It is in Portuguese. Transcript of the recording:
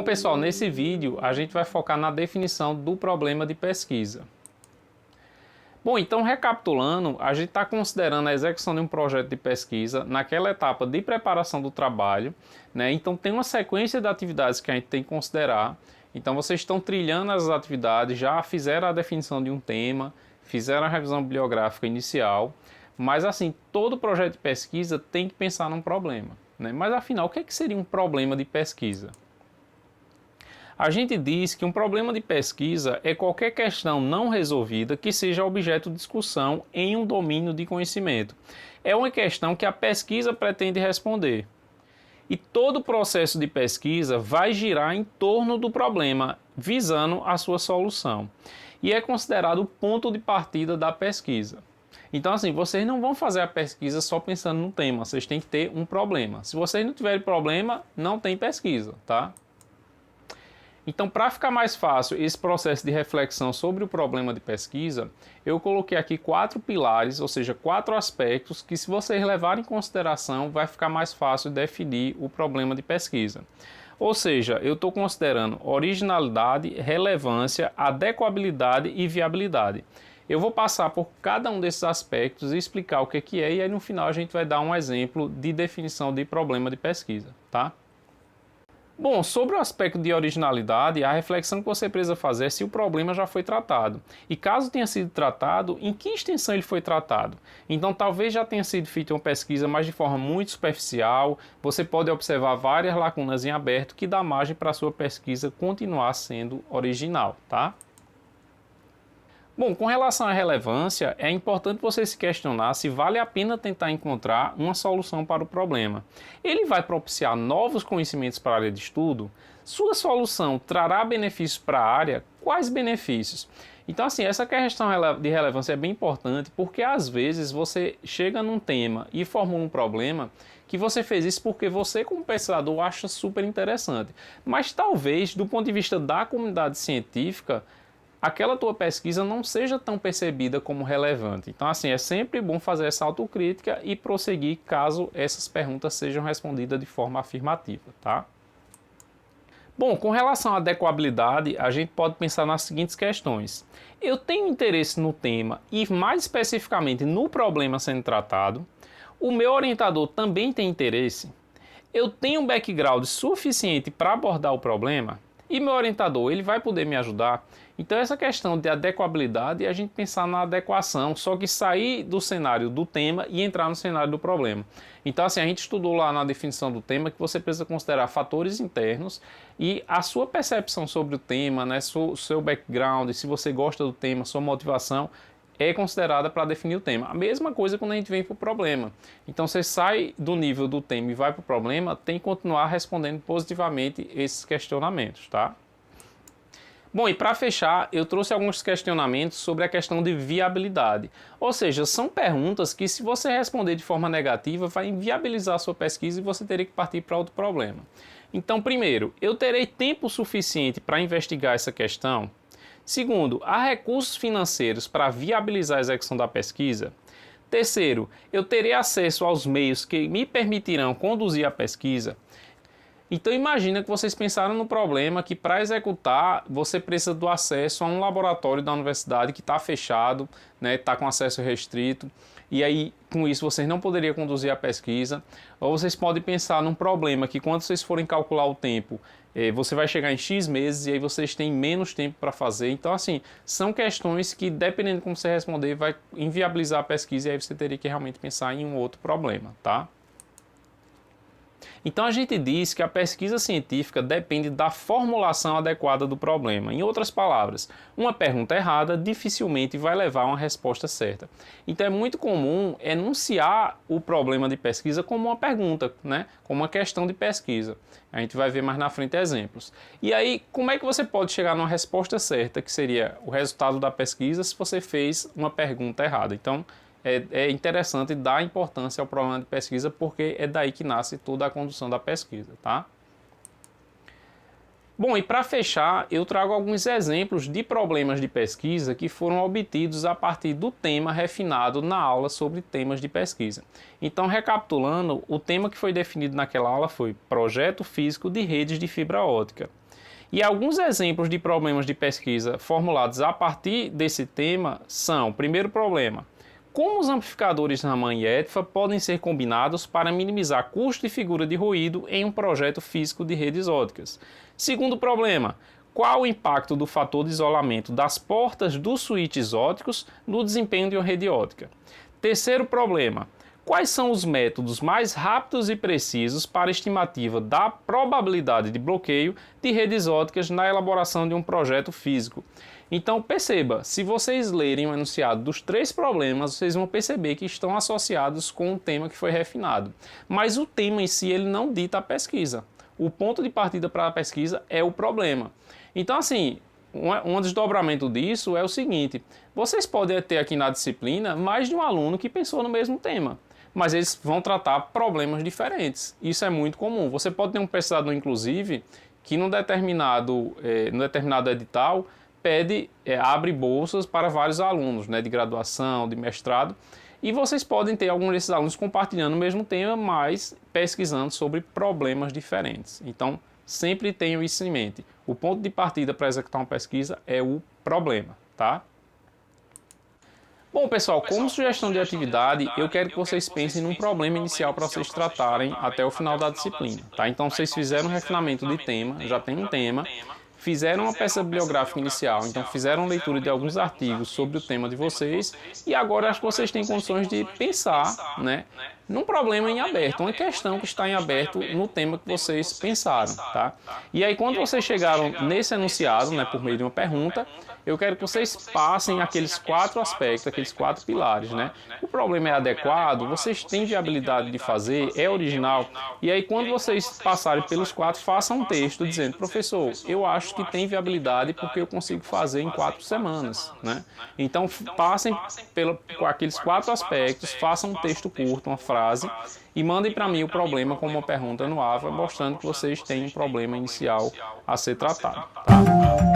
pessoal, nesse vídeo a gente vai focar na definição do problema de pesquisa. Bom, então recapitulando, a gente está considerando a execução de um projeto de pesquisa naquela etapa de preparação do trabalho, né? Então tem uma sequência de atividades que a gente tem que considerar. Então vocês estão trilhando as atividades, já fizeram a definição de um tema, fizeram a revisão bibliográfica inicial, mas assim, todo projeto de pesquisa tem que pensar num problema, né? Mas afinal, o que seria um problema de pesquisa? A gente diz que um problema de pesquisa é qualquer questão não resolvida que seja objeto de discussão em um domínio de conhecimento. É uma questão que a pesquisa pretende responder. E todo o processo de pesquisa vai girar em torno do problema, visando a sua solução. E é considerado o ponto de partida da pesquisa. Então, assim, vocês não vão fazer a pesquisa só pensando no tema, vocês têm que ter um problema. Se vocês não tiverem problema, não tem pesquisa, tá? Então, para ficar mais fácil esse processo de reflexão sobre o problema de pesquisa, eu coloquei aqui 4 pilares, ou seja, 4 aspectos que, se vocês levarem em consideração, vai ficar mais fácil definir o problema de pesquisa. Ou seja, eu estou considerando originalidade, relevância, adequabilidade e viabilidade. Eu vou passar por cada um desses aspectos e explicar o que é, e aí no final a gente vai dar um exemplo de definição de problema de pesquisa, tá? Bom, sobre o aspecto de originalidade, a reflexão que você precisa fazer é se o problema já foi tratado. E caso tenha sido tratado, em que extensão ele foi tratado? Então talvez já tenha sido feita uma pesquisa, mas de forma muito superficial. Você pode observar várias lacunas em aberto que dá margem para a sua pesquisa continuar sendo original, tá? Bom, com relação à relevância, é importante você se questionar se vale a pena tentar encontrar uma solução para o problema. Ele vai propiciar novos conhecimentos para a área de estudo? Sua solução trará benefícios para a área? Quais benefícios? Então, assim, essa questão de relevância é bem importante porque, às vezes, você chega num tema e formula um problema que você fez isso porque você, como pesquisador, acha super interessante. Mas, talvez, do ponto de vista da comunidade científica, aquela tua pesquisa não seja tão percebida como relevante. Então, assim, é sempre bom fazer essa autocrítica e prosseguir caso essas perguntas sejam respondidas de forma afirmativa, tá? Bom, com relação à adequabilidade, a gente pode pensar nas seguintes questões. Eu tenho interesse no tema e, mais especificamente, no problema sendo tratado. O meu orientador também tem interesse. Eu tenho um background suficiente para abordar o problema. E meu orientador, ele vai poder me ajudar? Então essa questão de adequabilidade é a gente pensar na adequação, só que sair do cenário do tema e entrar no cenário do problema. Então assim, a gente estudou lá na definição do tema que você precisa considerar fatores internos e a sua percepção sobre o tema, né, seu background, se você gosta do tema, sua motivação, é considerada para definir o tema. A mesma coisa quando a gente vem para o problema. Então você sai do nível do tema e vai para o problema, tem que continuar respondendo positivamente esses questionamentos, tá? Bom, e para fechar, eu trouxe alguns questionamentos sobre a questão de viabilidade. Ou seja, são perguntas que, se você responder de forma negativa, vai inviabilizar a sua pesquisa e você teria que partir para outro problema. Então, primeiro, eu terei tempo suficiente para investigar essa questão? Segundo, há recursos financeiros para viabilizar a execução da pesquisa? Terceiro, eu terei acesso aos meios que me permitirão conduzir a pesquisa? Então imagina que vocês pensaram no problema que, para executar, você precisa do acesso a um laboratório da universidade que está fechado, né, está com acesso restrito, e aí com isso vocês não poderiam conduzir a pesquisa. Ou vocês podem pensar num problema que, quando vocês forem calcular o tempo, você vai chegar em X meses e aí vocês têm menos tempo para fazer. Então, assim, são questões que, dependendo de como você responder, vai inviabilizar a pesquisa e aí você teria que realmente pensar em um outro problema, tá? Então a gente diz que a pesquisa científica depende da formulação adequada do problema. Em outras palavras, uma pergunta errada dificilmente vai levar a uma resposta certa. Então é muito comum enunciar o problema de pesquisa como uma pergunta, né? Como uma questão de pesquisa. A gente vai ver mais na frente exemplos. E aí, como é que você pode chegar numa resposta certa, que seria o resultado da pesquisa, se você fez uma pergunta errada? Então, é interessante dar importância ao problema de pesquisa, porque é daí que nasce toda a condução da pesquisa, tá? Bom, e para fechar, eu trago alguns exemplos de problemas de pesquisa que foram obtidos a partir do tema refinado na aula sobre temas de pesquisa. Então, recapitulando, o tema que foi definido naquela aula foi Projeto Físico de Redes de Fibra Óptica. E alguns exemplos de problemas de pesquisa formulados a partir desse tema são: primeiro problema, como os amplificadores Raman e EDFA podem ser combinados para minimizar custo e figura de ruído em um projeto físico de redes óticas? Segundo problema, qual o impacto do fator de isolamento das portas dos switches óticos no desempenho de uma rede ótica? Terceiro problema, quais são os métodos mais rápidos e precisos para a estimativa da probabilidade de bloqueio de redes óticas na elaboração de um projeto físico? Então perceba, se vocês lerem o enunciado dos 3 problemas, vocês vão perceber que estão associados com o tema que foi refinado. Mas o tema em si ele não dita a pesquisa. O ponto de partida para a pesquisa é o problema. Então assim, um desdobramento disso é o seguinte: vocês podem ter aqui na disciplina mais de um aluno que pensou no mesmo tema, mas eles vão tratar problemas diferentes. Isso é muito comum. Você pode ter um pesquisador, inclusive, que num determinado edital abre bolsas para vários alunos, né, de graduação, de mestrado, e vocês podem ter alguns desses alunos compartilhando o mesmo tema, mas pesquisando sobre problemas diferentes. Então, sempre tenham isso em mente. O ponto de partida para executar uma pesquisa é o problema, tá? Bom, pessoal, como sugestão de atividade, eu quero que vocês pensem num problema inicial para vocês tratarem até o final da disciplina, tá? Então, vocês fizeram um refinamento de tema, já tem um tema, fizeram uma peça bibliográfica inicial, então fizeram leitura de alguns artigos sobre o tema de vocês, e agora acho que vocês têm condições de pensar, né, num problema em aberto, uma questão que está em aberto no tema que vocês pensaram, tá? E aí quando vocês chegaram nesse enunciado, né, por meio de uma pergunta, eu quero que vocês passem aqueles 4 aspectos, aqueles 4 pilares, né? O problema é adequado, vocês têm viabilidade de fazer, é original, e aí quando vocês passarem pelos 4, façam um texto dizendo: professor, eu acho que tem viabilidade porque eu consigo fazer em 4 semanas, né? Então passem por aqueles 4 aspectos, façam um texto curto, uma frase, e mandem para mim o problema como uma pergunta no AVA, mostrando que vocês têm um problema inicial a ser tratado, tá?